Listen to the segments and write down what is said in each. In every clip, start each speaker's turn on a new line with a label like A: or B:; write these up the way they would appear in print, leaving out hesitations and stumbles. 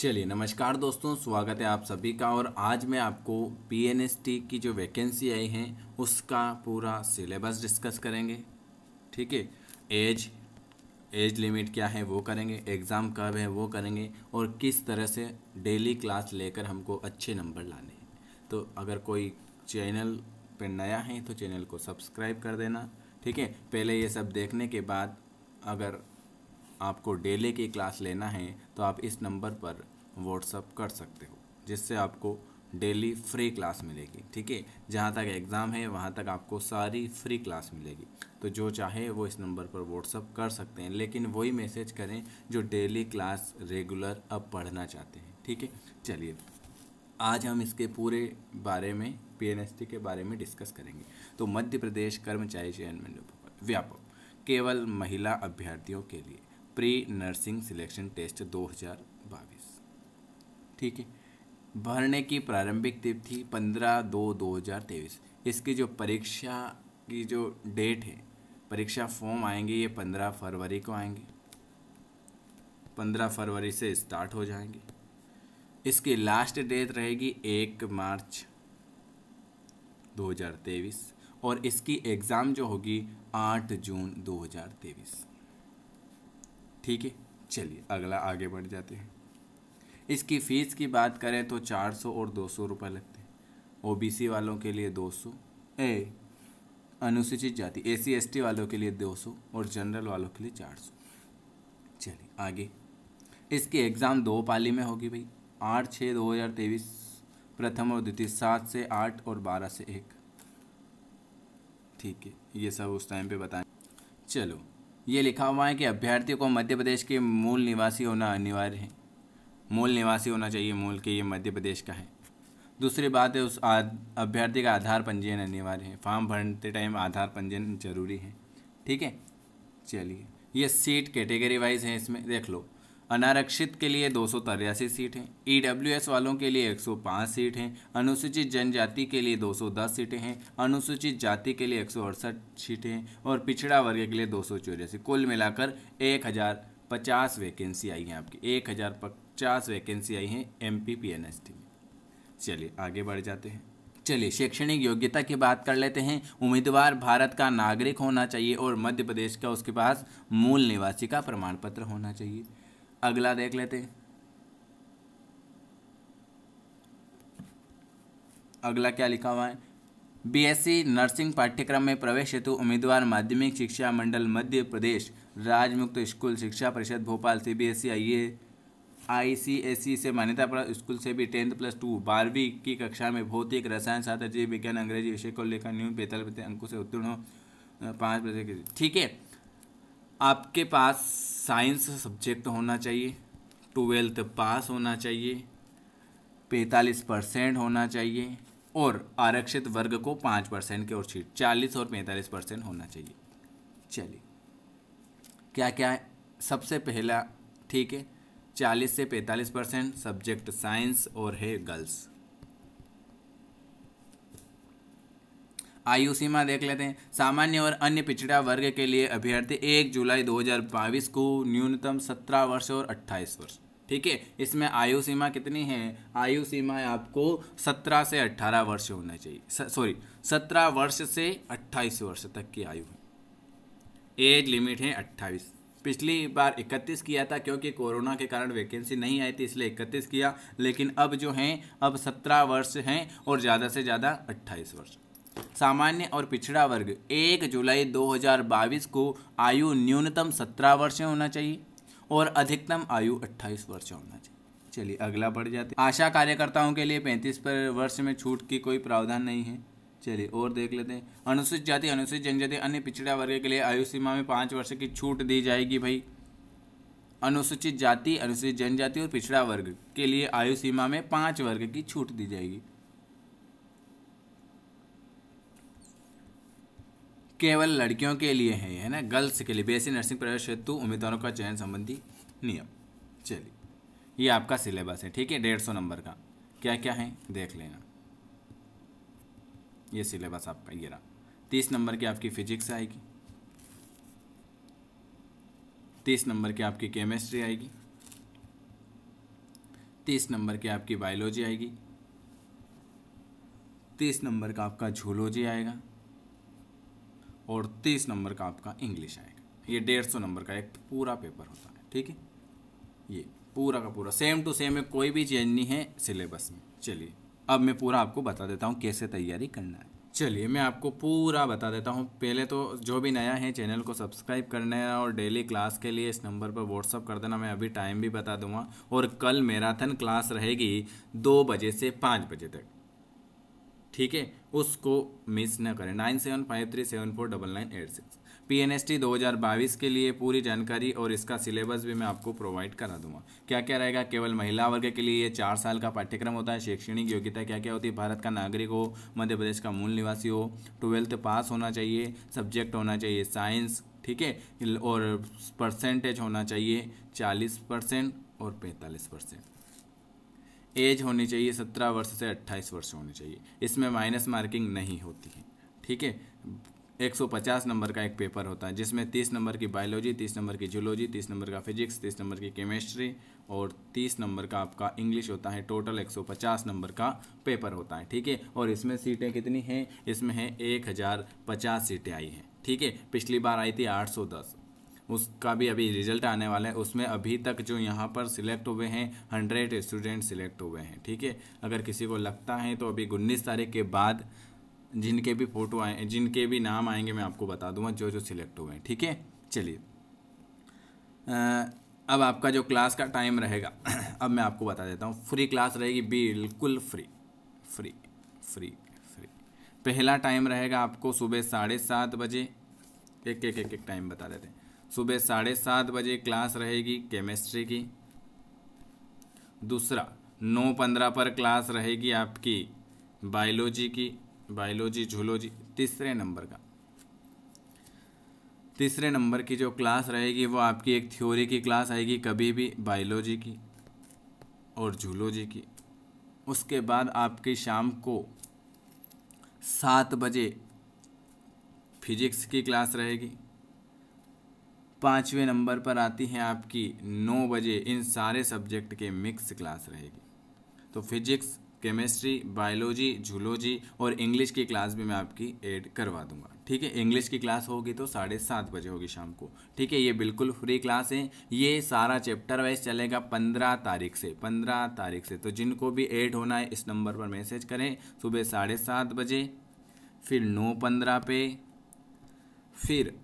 A: चलिए नमस्कार दोस्तों, स्वागत है आप सभी का। और आज मैं आपको पीएनएसटी की जो वैकेंसी आई हैं उसका पूरा सिलेबस डिस्कस करेंगे। ठीक है, एज लिमिट क्या है वो करेंगे, एग्ज़ाम कब है वो करेंगे, और किस तरह से डेली क्लास लेकर हमको अच्छे नंबर लाने हैं। तो अगर कोई चैनल पर नया है तो चैनल को सब्सक्राइब कर देना। ठीक है, पहले ये सब देखने के बाद अगर आपको डेली की क्लास लेना है तो आप इस नंबर पर व्हाट्सअप कर सकते हो, जिससे आपको डेली फ्री क्लास मिलेगी। ठीक है, जहाँ तक एग्ज़ाम है वहाँ तक आपको सारी फ्री क्लास मिलेगी। तो जो चाहे वो इस नंबर पर व्हाट्सअप कर सकते हैं, लेकिन वही मैसेज करें जो डेली क्लास रेगुलर अब पढ़ना चाहते हैं। ठीक है, चलिए आज हम इसके पूरे बारे में पीएनएसटी के बारे में डिस्कस करेंगे। तो मध्य प्रदेश कर्मचारी चयन मंडल व्यापक केवल महिला अभ्यर्थियों के लिए प्री नर्सिंग सिलेक्शन टेस्ट 2022। ठीक है, भरने की प्रारंभिक तिथि 15/2/2023। इसकी जो परीक्षा की जो डेट है, परीक्षा फॉर्म आएंगे ये 15 फरवरी को आएंगे। 15 फरवरी से स्टार्ट हो जाएंगे। इसकी लास्ट डेट रहेगी 1 मार्च 2023 और इसकी एग्ज़ाम जो होगी 8 जून 2023। ठीक है, चलिए अगला आगे बढ़ जाते हैं। इसकी फ़ीस की बात करें तो 400 और 200 रुपये लगते हैं। ओबीसी वालों के लिए 200, अनुसूचित जाति SC ST वालों के लिए 200 और जनरल वालों के लिए 400। चलिए आगे। इसकी एग्ज़ाम 2 पाली में होगी भाई, 8/6/2023 प्रथम और द्वितीय, 7 से 8 और 12 से 1। ठीक है, ये सब उस टाइम पे बताएं। चलो, ये लिखा हुआ है कि अभ्यर्थी को मध्य प्रदेश के मूल निवासी होना अनिवार्य है। मूल निवासी होना चाहिए, मूल के ये मध्य प्रदेश का है। दूसरी बात है उस अभ्यर्थी का आधार पंजीयन अनिवार्य है। फॉर्म भरते टाइम आधार पंजीयन जरूरी है। ठीक है, चलिए ये सीट कैटेगरी वाइज है, इसमें देख लो। अनारक्षित के लिए 283 सीट हैं, EWS वालों के लिए 105 सीट हैं, अनुसूचित जनजाति के लिए 210 सीटें हैं, अनुसूचित जाति के लिए 168 सीटें हैं और पिछड़ा वर्ग के लिए 284। कुल मिलाकर 1050 वैकेंसी आई हैं आपकी। 1050 वैकेंसी आई हैं MP PNST में। चलिए आगे बढ़ जाते हैं। चलिए शैक्षणिक योग्यता की बात कर लेते हैं। उम्मीदवार भारत का नागरिक होना चाहिए और मध्य प्रदेश का उसके पास मूल निवासी का प्रमाण पत्र होना चाहिए। अगला देख लेते हैं। अगला क्या लिखा हुआ है, BSc नर्सिंग पाठ्यक्रम में प्रवेश हेतु उम्मीदवार माध्यमिक शिक्षा मंडल मध्य प्रदेश राज्य मुक्त स्कूल शिक्षा परिषद भोपाल CBSE ICSE से मान्यता प्राप्त स्कूल से भी 10+2 12वीं की कक्षा में भौतिक रसायन शास्त्र जीव विज्ञान अंग्रेजी विषय को लेकर न्यून 45 अंकों से उत्तीर्ण हो 5%। ठीक है, आपके पास साइंस सब्जेक्ट होना चाहिए, 12th पास होना चाहिए, 45% होना चाहिए और आरक्षित वर्ग को 5% की और छीट 40 और 45% होना चाहिए। चलिए क्या क्या है, सबसे पहला ठीक है 40 से 45% सब्जेक्ट साइंस और है गर्ल्स। आयु सीमा देख लेते हैं। सामान्य और अन्य पिछड़ा वर्ग के लिए अभ्यर्थी 1 जुलाई 2022 को न्यूनतम 17 वर्ष और 28 वर्ष। ठीक है, इसमें आयु सीमा कितनी है, आयु सीमा है आपको 17 से 18 वर्ष होना चाहिए। 17 वर्ष से 28 वर्ष तक की आयु है। एज लिमिट है 28। पिछली बार 31 किया था, क्योंकि कोरोना के कारण वैकेंसी नहीं आई थी इसलिए 31 किया, लेकिन अब जो हैं अब 17 वर्ष हैं और ज़्यादा से ज़्यादा 28 वर्ष। सामान्य और पिछड़ा वर्ग 1 जुलाई 2022 को आयु न्यूनतम 17 वर्ष होना चाहिए और अधिकतम आयु 28 वर्ष होना चाहिए। चलिए अगला बढ़ जाते हैं। आशा कार्यकर्ताओं के लिए 35 वर्ष में छूट की कोई प्रावधान नहीं है। चलिए और देख लेते हैं। अनुसूचित जाति अनुसूचित जनजाति अन्य पिछड़ा वर्ग के लिए आयु सीमा में 5 वर्ष की छूट दी जाएगी भाई। अनुसूचित जाति अनुसूचित जनजाति और पिछड़ा वर्ग के लिए आयु सीमा में 5 वर्ग की छूट दी जाएगी। केवल लड़कियों के लिए है ना, गर्ल्स के लिए BSc नर्सिंग प्रवेश हेतु उम्मीदवारों का चयन संबंधी नियम। चलिए ये आपका सिलेबस है। ठीक है, 150 नंबर का क्या क्या है देख लेना। ये सिलेबस आपका ये रहा। 30 नंबर की आपकी फिजिक्स आएगी, 30 नंबर की आपकी केमिस्ट्री आएगी, 30 नंबर की आपकी बायोलॉजी आएगी, 30 नंबर का आपका झूलॉजी आएगा और 30 नंबर का आपका इंग्लिश आएगा। ये 150 नंबर का एक पूरा पेपर होता है, ठीक है। ये पूरा का पूरा सेम टू सेम है, कोई भी चेंज नहीं है सिलेबस में। चलिए अब मैं पूरा आपको बता देता हूँ कैसे तैयारी करना है। चलिए मैं आपको पूरा बता देता हूँ। पहले तो जो भी नया है चैनल को सब्सक्राइब करना है और डेली क्लास के लिए इस नंबर पर व्हाट्सअप कर देना, मैं अभी टाइम भी बता दूंगा। और कल मैराथन क्लास रहेगी 2 बजे से 5 बजे तक, ठीक है, उसको मिस न करें। 9753749986। PNST 2022 के लिए पूरी जानकारी और इसका सिलेबस भी मैं आपको प्रोवाइड करा दूंगा। क्या क्या रहेगा, केवल महिला वर्ग के लिए ये 4 साल का पाठ्यक्रम होता है। शैक्षणिक योग्यता क्या क्या होती है, भारत का नागरिक हो, मध्य प्रदेश का मूल निवासी हो, 12th पास होना चाहिए, सब्जेक्ट होना चाहिए साइंस, ठीक है, और परसेंटेज होना चाहिए 40% और 45%। एज होनी चाहिए 17 वर्ष से 28 वर्ष होनी चाहिए। इसमें माइनस मार्किंग नहीं होती है, ठीक है। 150 नंबर का एक पेपर होता है जिसमें 30 नंबर की बायोलॉजी, 30 नंबर की जूलॉजी, 30 नंबर का फिजिक्स, 30 नंबर की केमिस्ट्री और 30 नंबर का आपका इंग्लिश होता है। टोटल 150 नंबर का पेपर होता है, ठीक है। और इसमें सीटें कितनी हैं, इसमें है 1050 सीटें आई हैं, ठीक है। पिछली बार आई थी 810, उसका भी अभी रिजल्ट आने वाला है। उसमें अभी तक जो यहाँ पर सिलेक्ट हुए हैं 100 स्टूडेंट सिलेक्ट हुए हैं, ठीक है। अगर किसी को लगता है तो अभी 19 तारीख के बाद जिनके भी फोटो आए, जिनके भी नाम आएंगे मैं आपको बता दूंगा जो जो सिलेक्ट हुए हैं, ठीक है। चलिए अब आपका जो क्लास का टाइम रहेगा अब मैं आपको बता देता हूँ। फ्री क्लास रहेगी, बिल्कुल फ्री फ्री फ्री फ्री। पहला टाइम रहेगा आपको सुबह 7:30 बजे, एक टाइम बता देते हैं। सुबह 7:30 बजे क्लास रहेगी केमिस्ट्री की। दूसरा 9:15 पर क्लास रहेगी आपकी बायोलॉजी की, बायोलॉजी झूलॉजी। तीसरे नंबर की जो क्लास रहेगी वो आपकी एक थ्योरी की क्लास आएगी, कभी भी बायोलॉजी की और झूलॉजी की। उसके बाद आपकी शाम को 7 बजे फिजिक्स की क्लास रहेगी। 5वें नंबर पर आती है आपकी 9 बजे इन सारे सब्जेक्ट के मिक्स क्लास रहेगी। तो फिजिक्स, केमिस्ट्री, बायोलॉजी, झूलॉजी और इंग्लिश की क्लास भी मैं आपकी ऐड करवा दूंगा, ठीक है। इंग्लिश की क्लास होगी तो 7:30 बजे होगी शाम को, ठीक है। ये बिल्कुल फ्री क्लास है। ये सारा चैप्टर वाइज चलेगा 15 तारीख से, 15 तारीख से। तो जिनको भी ऐड होना है इस नंबर पर मैसेज करें सुबह 7:30 बजे, फिर 9:15 पे, फिर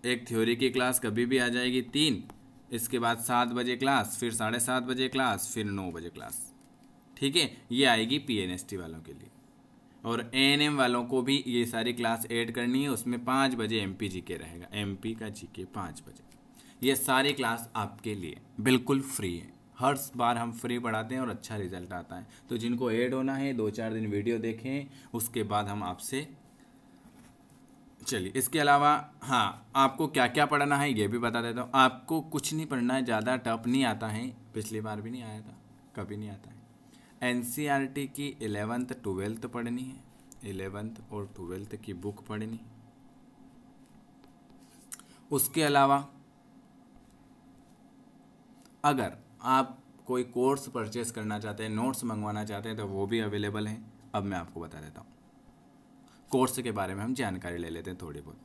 A: एक थ्योरी की क्लास कभी भी आ जाएगी 3, इसके बाद 7 बजे क्लास, फिर 7:30 बजे क्लास, फिर 9 बजे क्लास, ठीक है। ये आएगी PNST वालों के लिए। और ANM वालों को भी ये सारी क्लास ऐड करनी है। उसमें 5 बजे MP GK रहेगा, MP का GK 5 बजे। ये सारी क्लास आपके लिए बिल्कुल फ्री है। हर बार हम फ्री पढ़ाते हैं और अच्छा रिजल्ट आता है। तो जिनको ऐड होना है 2-4 दिन वीडियो देखें, उसके बाद हम आपसे। चलिए इसके अलावा हाँ, आपको क्या क्या पढ़ना है ये भी बता देता हूँ। आपको कुछ नहीं पढ़ना है, ज़्यादा टफ नहीं आता है, पिछली बार भी नहीं आया था, कभी नहीं आता है। NCERT की 11th 12th पढ़नी है, 11th और 12th की बुक पढ़नी। उसके अलावा अगर आप कोई कोर्स परचेस करना चाहते हैं, नोट्स मंगवाना चाहते हैं तो वो भी अवेलेबल हैं। अब मैं आपको बता देता हूँ कोर्स के बारे में, हम जानकारी ले लेते हैं थोड़ी बहुत।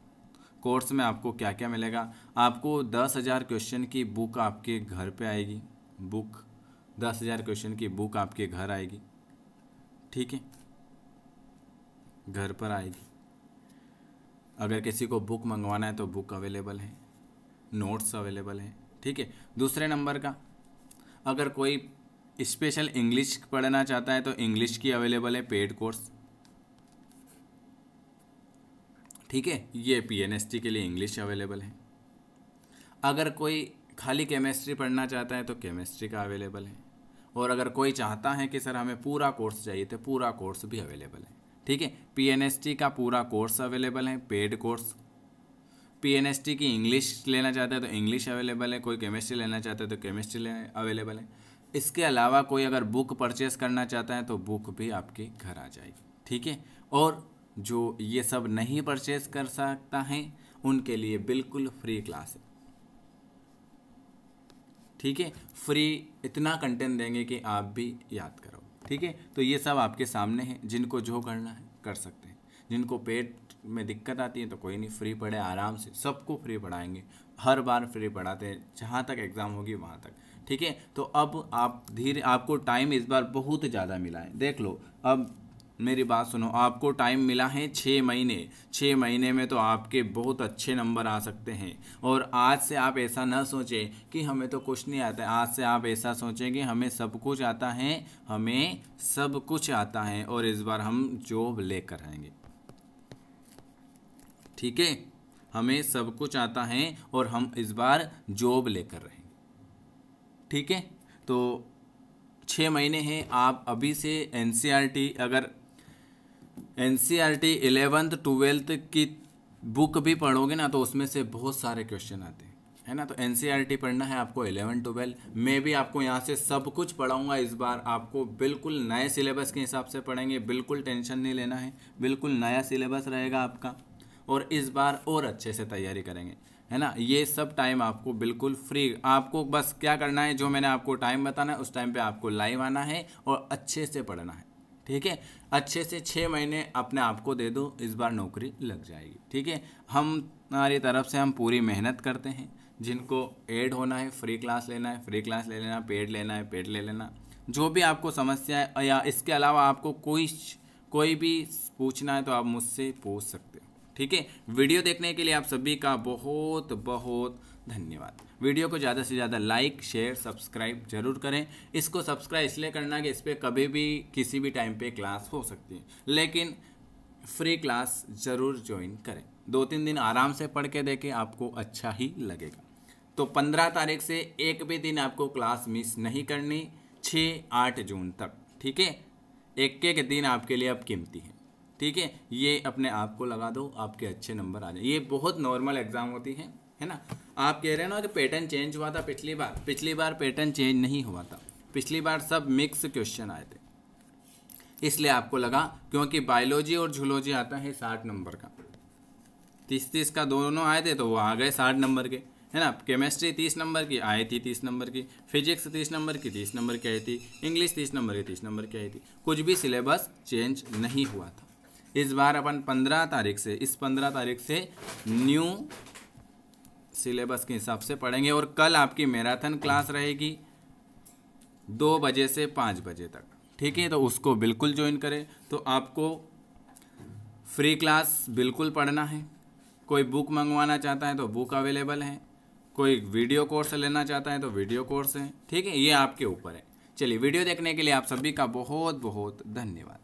A: कोर्स में आपको क्या क्या मिलेगा, आपको 10,000 क्वेश्चन की बुक आपके घर पे आएगी। बुक 10,000 क्वेश्चन की बुक आपके घर आएगी, ठीक है, घर पर आएगी। अगर किसी को बुक मंगवाना है तो बुक अवेलेबल है, नोट्स अवेलेबल है, ठीक है। दूसरे नंबर का, अगर कोई स्पेशल इंग्लिश पढ़ना चाहता है तो इंग्लिश की अवेलेबल है पेड कोर्स, ठीक है। ये PNST के लिए इंग्लिश अवेलेबल है। अगर कोई खाली केमिस्ट्री पढ़ना चाहता है तो केमिस्ट्री का अवेलेबल है। और अगर कोई चाहता है कि सर हमें पूरा कोर्स चाहिए तो पूरा कोर्स भी अवेलेबल है, ठीक है। PNST का पूरा कोर्स अवेलेबल है, पेड कोर्स। PNST की इंग्लिश लेना चाहता है तो इंग्लिश अवेलेबल है, कोई केमिस्ट्री लेना चाहता है तो केमिस्ट्री अवेलेबल है। इसके अलावा कोई अगर बुक परचेस करना चाहता है तो बुक भी आपके घर आ जाएगी, ठीक है। और जो ये सब नहीं परचेस कर सकता है उनके लिए बिल्कुल फ्री क्लास है, ठीक है, फ्री इतना कंटेंट देंगे कि आप भी याद करो। ठीक है, तो ये सब आपके सामने है, जिनको जो करना है कर सकते हैं। जिनको पेट में दिक्कत आती है तो कोई नहीं, फ्री पढ़े आराम से, सबको फ्री पढ़ाएंगे, हर बार फ्री पढ़ाते हैं जहाँ तक एग्ज़ाम होगी वहाँ तक। ठीक है, तो अब आप आपको टाइम इस बार बहुत ज़्यादा मिला है। देख लो, अब मेरी बात सुनो, आपको टाइम मिला है 6 महीने। 6 महीने में तो आपके बहुत अच्छे नंबर आ सकते हैं। और आज से आप ऐसा ना सोचें कि हमें तो कुछ नहीं आता है। आज से आप ऐसा सोचें कि हमें सब कुछ आता है, हमें सब कुछ आता है और इस बार हम जॉब लेकर आएंगे। ठीक है, हमें सब कुछ आता है और हम इस बार जॉब लेकर रहेंगे। ठीक है, तो 6 महीने हैं। आप अभी से एनसीईआरटी, अगर एनसीईआरटी 11th 12th की बुक भी पढ़ोगे ना तो उसमें से बहुत सारे क्वेश्चन आते हैं, है ना। तो एनसीईआरटी पढ़ना है आपको 11 12। मैं भी आपको यहाँ से सब कुछ पढ़ाऊँगा इस बार। आपको बिल्कुल नए सिलेबस के हिसाब से पढ़ेंगे, बिल्कुल टेंशन नहीं लेना है, बिल्कुल नया सिलेबस रहेगा आपका। और इस बार और अच्छे से तैयारी करेंगे, है ना। ये सब टाइम आपको बिल्कुल फ्री, आपको बस क्या करना है, जो मैंने आपको टाइम बताना है उस टाइम पे आपको लाइव आना है और अच्छे से पढ़ना है। ठीक है, अच्छे से 6 महीने अपने आप को दे दो, इस बार नौकरी लग जाएगी। ठीक है, हमारी तरफ से हम पूरी मेहनत करते हैं। जिनको ऐड होना है, फ्री क्लास लेना है फ्री क्लास ले लेना, पेड लेना है पेड ले लेना। जो भी आपको समस्या है या इसके अलावा आपको कोई भी पूछना है तो आप मुझसे पूछ सकते हो। ठीक है, वीडियो देखने के लिए आप सभी का बहुत बहुत धन्यवाद। वीडियो को ज़्यादा से ज़्यादा लाइक शेयर सब्सक्राइब जरूर करें। इसको सब्सक्राइब इसलिए करना कि इस पर कभी भी किसी भी टाइम पे क्लास हो सकती है, लेकिन फ्री क्लास ज़रूर ज्वाइन करें। 2-3 दिन आराम से पढ़ के देखें, आपको अच्छा ही लगेगा। तो 15 तारीख से एक भी दिन आपको क्लास मिस नहीं करनी, 6-8 जून तक। ठीक है, एक एक दिन आपके लिए अब कीमती है। ठीक है, ये अपने आप को लगा दो, आपके अच्छे नंबर आ जाए। ये बहुत नॉर्मल एग्जाम होती है ना। आप कह रहे हैं ना कि पैटर्न चेंज हुआ था पिछली बार पैटर्न चेंज नहीं हुआ था। पिछली बार सब मिक्स क्वेश्चन आए थे, इसलिए आपको लगा, क्योंकि बायोलॉजी और जूलॉजी आता है 60 नंबर का, 30-30 का दोनों आए थे तो वो आ गए 60 नंबर के, है ना। केमिस्ट्री 30 नंबर की आई थी 30 नंबर की, फिजिक्स 30 नंबर की 30 नंबर की आई थी, इंग्लिश 30 नंबर की 30 नंबर की आई थी। कुछ भी सिलेबस चेंज नहीं हुआ था। इस बार अपन 15 तारीख से, इस 15 तारीख से न्यू सिलेबस के हिसाब से पढ़ेंगे। और कल आपकी मैराथन क्लास रहेगी 2 बजे से 5 बजे तक। ठीक है, तो उसको बिल्कुल ज्वाइन करें। तो आपको फ्री क्लास बिल्कुल पढ़ना है। कोई बुक मंगवाना चाहता है तो बुक अवेलेबल है, कोई वीडियो कोर्स लेना चाहता है तो वीडियो कोर्स है। ठीक है, ये आपके ऊपर है। चलिए, वीडियो देखने के लिए आप सभी का बहुत बहुत धन्यवाद।